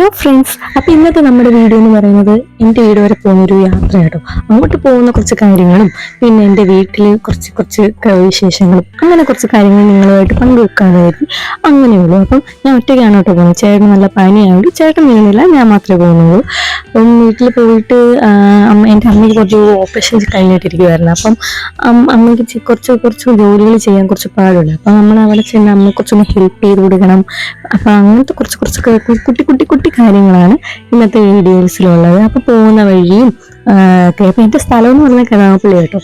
Hello friends, അപ്പോൾ ഇന്നത്തെ നമ്മുടെ വീഡിയോ എന്ന് പറയുന്നത് എൻ്റെ വീട് വരെ പോകുന്നൊരു യാത്ര കേട്ടോ. അങ്ങോട്ട് പോകുന്ന കുറച്ച് കാര്യങ്ങളും പിന്നെ എൻ്റെ വീട്ടിൽ കുറച്ച് വിശേഷങ്ങളും അങ്ങനെ കുറച്ച് കാര്യങ്ങൾ നിങ്ങളുമായിട്ട് പങ്കുവെക്കാനായിരുന്നു. അങ്ങനെയുള്ളൂ. അപ്പം ഞാൻ ഒറ്റയ്ക്കാണ് കേട്ടോ പോകുന്നത്. ചേട്ടൻ നല്ല പനിയായതുകൊണ്ട് ചേട്ടൻ വീഴുന്നില്ല, ഞാൻ മാത്രമേ പോകുന്നുള്ളൂ. അപ്പം വീട്ടിൽ പോയിട്ട് എൻ്റെ അമ്മയ്ക്ക് കുറച്ച് ഓപ്പറേഷൻ കഴിഞ്ഞിട്ടിരിക്കുമായിരുന്നു. അപ്പം അമ്മയ്ക്ക് കുറച്ച് ജോലികൾ ചെയ്യാൻ കുറച്ച് പാടുണ്ട്. അപ്പം നമ്മൾ അവിടെ ചെന്ന് അമ്മ കുറച്ചൊന്ന് ഹെൽപ്പ് ചെയ്ത് കൊടുക്കണം. അപ്പം അങ്ങനത്തെ കുറച്ച് കുട്ടി കാര്യങ്ങളാണ് ഇന്നത്തെ വീഡിയോസിലുള്ളത്. അപ്പോൾ പോകുന്ന വഴിയും അപ്പം എൻ്റെ സ്ഥലം എന്ന് പറഞ്ഞാൽ കരുനാഗപ്പള്ളി കേട്ടോ.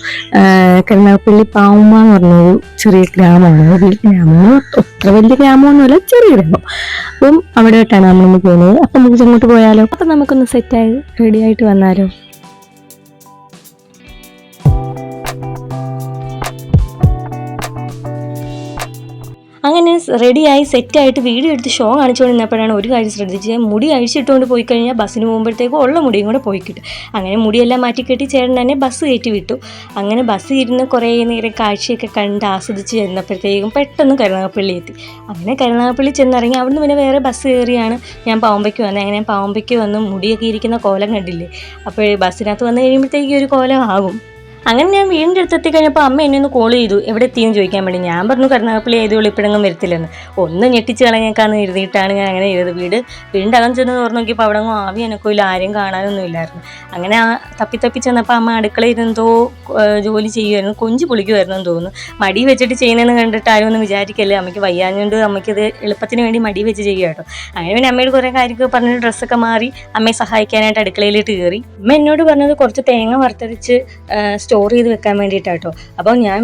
കരുനാഗപ്പള്ളി പാവുമ്മ എന്ന് പറഞ്ഞൊരു ചെറിയ ഗ്രാമമാണ്. വലിയ ഗ്രാമമാണ്, അത്ര വലിയ ഗ്രാമമൊന്നുമല്ല, ചെറിയ ഗ്രാമം. അപ്പം അവിടെയായിട്ടാണ് നമ്മളൊന്ന് പോകുന്നത്. അപ്പം നമുക്ക് അങ്ങോട്ട് പോയാലോ? അപ്പം നമുക്കൊന്ന് സെറ്റായി റെഡി ആയിട്ട് വന്നാലോ? അങ്ങനെ റെഡിയായി സെറ്റായിട്ട് വീഡിയോ എടുത്ത് ഷോ കാണിച്ചുകൊണ്ട് നിന്നപ്പോഴാണ് ഒരു കാര്യം ശ്രദ്ധിച്ചത്. മുടി അഴിച്ചിട്ടുകൊണ്ട് പോയി കഴിഞ്ഞാൽ ബസ്സിന് പോകുമ്പോഴത്തേക്കും ഉള്ള മുടിയും കൂടെ പോയി കിട്ടും. അങ്ങനെ മുടിയെല്ലാം മാറ്റിക്കെട്ടി ചേട്ടൻ തന്നെ ബസ് കയറ്റി വിട്ടു. അങ്ങനെ ബസ് ഇരുന്ന് കുറേ നേരം കാഴ്ചയൊക്കെ കണ്ട് ആസ്വദിച്ച് ചെന്നപ്പോഴത്തേക്കും പെട്ടെന്ന് കരുനാഗപ്പള്ളി എത്തി. അങ്ങനെ കരുനാഗപ്പള്ളി ചെന്നിറങ്ങി അവിടുന്ന് പിന്നെ വേറെ ബസ് കയറിയാണ് ഞാൻ പാവമ്പയ്ക്ക് വന്നത്. അങ്ങനെ ഞാൻ പാവമ്പയ്ക്ക് വന്ന് മുടിയൊക്കെ ഇരിക്കുന്ന കോലം കണ്ടില്ലേ, അപ്പോൾ ബസ്സിനകത്ത് വന്ന് കഴിയുമ്പോഴത്തേക്കും ഒരു കോലം ആകും. അങ്ങനെ ഞാൻ വീടിൻ്റെ അടുത്തെത്തി കഴിഞ്ഞപ്പോൾ അമ്മ എന്നെ ഒന്ന് കോൾ ചെയ്തു, എവിടെ എത്തിയെന്ന് ചോദിക്കാൻ വേണ്ടി. ഞാൻ പറഞ്ഞു കരുനാഗപ്പള്ളി ഏതുള്ളൂ, ഇപ്പോഴെങ്കിലും വരത്തില്ലെന്ന്. ഒന്ന് ഞെട്ടിച്ച് കളഞ്ഞേക്കാന്ന് എഴുതിയിട്ടാണ് ഞാൻ അങ്ങനെ എഴുതി. വീടിൻ്റെ അകം ചെന്ന് തുറന്നു നോക്കിയപ്പോൾ അവിടെ അങ്ങ് ആവി എനക്കില്ല, ആരും കാണാനൊന്നും ഇല്ലായിരുന്നു. അങ്ങനെ തപ്പി ചെന്നപ്പോൾ അമ്മ അടുക്കളയിൽ എന്തോ ജോലി ചെയ്യുമായിരുന്നു, കൊഞ്ച് പൊളിക്കുമായിരുന്നു എന്ന് തോന്നുന്നു. മടി വെച്ചിട്ട് ചെയ്യുന്നതെന്ന് കണ്ടിട്ട് ആരും ഒന്നും വിചാരിക്കല്ലേ, അമ്മയ്ക്ക് വയ്യാഞ്ഞുകൊണ്ട് അമ്മയ്ക്കത് എളുപ്പത്തിന് വേണ്ടി മടി വെച്ച് ചെയ്യുക കേട്ടോ. അങ്ങനെ പിന്നെ അമ്മയോട് കുറേ കാര്യമൊക്കെ പറഞ്ഞിട്ട് ഡ്രസ്സൊക്കെ മാറി അമ്മയെ സഹായിക്കാനായിട്ട് അടുക്കളയിലിട്ട് കയറി. അമ്മ എന്നോട് പറഞ്ഞത് കുറച്ച് തേങ്ങ വറുത്തരച്ച് സ്റ്റോർ ചെയ്ത് വെക്കാൻ വേണ്ടിയിട്ടാട്ടോ. അപ്പോൾ ഞാൻ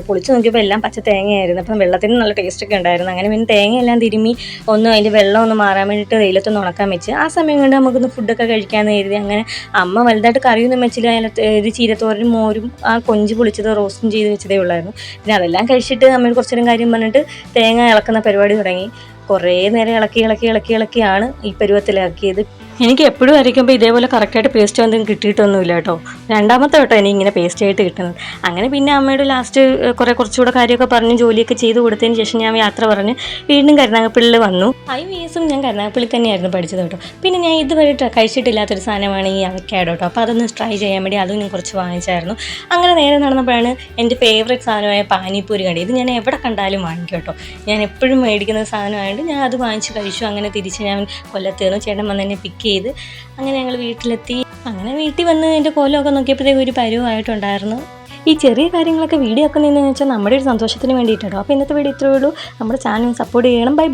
പൊളിച്ച് നോക്കിയപ്പോൾ എല്ലാം പച്ച തേങ്ങയായിരുന്നു. അപ്പം വെള്ളത്തിന് നല്ല ടേസ്റ്റൊക്കെ ഉണ്ടായിരുന്നു. അങ്ങനെ പിന്നെ തേങ്ങയെല്ലാം തിരുമ്മി ഒന്ന് അതിൻ്റെ വെള്ളം ഒന്ന് മാറാൻ വേണ്ടിയിട്ട് വെയിലത്തൊന്ന് ഉണക്കാൻ വെച്ച് ആ സമയം കൊണ്ട് നമുക്കൊന്ന് ഫുഡൊക്കെ കഴിക്കാമെന്ന് കരുതി. അങ്ങനെ അമ്മ വലുതായിട്ട് കറിയൊന്നും വെച്ചില്ല, അതിനകത്ത് ഒരു ചീരത്തോരനും മോരും ആ കൊഞ്ച് പൊളിച്ചത് റോസ്റ്റും ചെയ്ത് വെച്ചതേ ഉള്ളായിരുന്നു. പിന്നെ അതെല്ലാം കഴിച്ചിട്ട് അമ്മയോട് കുറച്ചു നേരം കാര്യം പറഞ്ഞിട്ട് തേങ്ങ ഇളക്കുന്ന പരിപാടി തുടങ്ങി. കുറേ നേരം ഇളക്കിയാണ് ഈ പരുവത്തിലാക്കിയത്. എനിക്ക് എപ്പോഴും അരയ്ക്കുമ്പോൾ ഇതേപോലെ കറക്റ്റായിട്ട് പേസ്റ്റ് ഒന്നും കിട്ടിയിട്ടൊന്നുമില്ല കേട്ടോ. രണ്ടാമത്തെ കേട്ടോ എനിക്ക് ഇങ്ങനെ പേസ്റ്റ് ആയിട്ട് കിട്ടുന്നത്. അങ്ങനെ പിന്നെ അമ്മയോട് ലാസ്റ്റ് കുറച്ചുകൂടെ കാര്യമൊക്കെ പറഞ്ഞ് ജോലിയൊക്കെ ചെയ്ത് കൊടുത്തതിന് ശേഷം ഞാൻ യാത്ര പറഞ്ഞ് വീണ്ടും കരുനാഗപ്പള്ളിയിൽ വന്നു. IVS ഞാൻ കരുനാഗപ്പള്ളി തന്നെയായിരുന്നു പഠിച്ചത് കേട്ടോ. പിന്നെ ഞാൻ ഇതുവരെ കഴിച്ചിട്ടില്ലാത്തൊരു സാധനമാണ് ഈ അവക്കാഡോ കേട്ടോ. അപ്പോൾ അതൊന്ന് ട്രൈ ചെയ്യാൻ വേണ്ടി അതും ഞാൻ കുറച്ച് വാങ്ങിച്ചായിരുന്നു. അങ്ങനെ നേരെ നടന്നപ്പോഴാണ് എൻ്റെ ഫേവറേറ്റ് സാധനമായ പാനിപ്പൂരി കണ്ടത്. ഇത് ഞാൻ എവിടെ കണ്ടാലും വാങ്ങിക്കും കേട്ടോ. ഞാൻ എപ്പോഴും മേടിക്കുന്ന സാധനമായതുകൊണ്ട് ഞാൻ അത് വാങ്ങിച്ച് കഴിച്ചു. അങ്ങനെ തിരിച്ച് ഞാൻ കൊല്ലത്തേർന്നു. ചേട്ടൻ വന്ന് എന്നെ പിക്ക് ചെയ്ത് അങ്ങനെ ഞങ്ങൾ വീട്ടിലെത്തി. അങ്ങനെ വീട്ടിൽ വന്ന് എൻ്റെ കോലമൊക്കെ നോക്കിയപ്പോഴത്തേക്കും ഒരു പരുവമായിട്ടുണ്ടായിരുന്നു. ഈ ചെറിയ കാര്യങ്ങളൊക്കെ വീഡിയോ ഒക്കെ നിന്ന് വെച്ചാൽ നമ്മുടെ ഒരു സന്തോഷത്തിന് വേണ്ടിയിട്ടോ. അപ്പോൾ ഇന്നത്തെ വീഡിയോ ഇത്രയേ ഉള്ളൂ. നമ്മുടെ ചാനൽ സപ്പോർട്ട് ചെയ്യണം. ബൈ.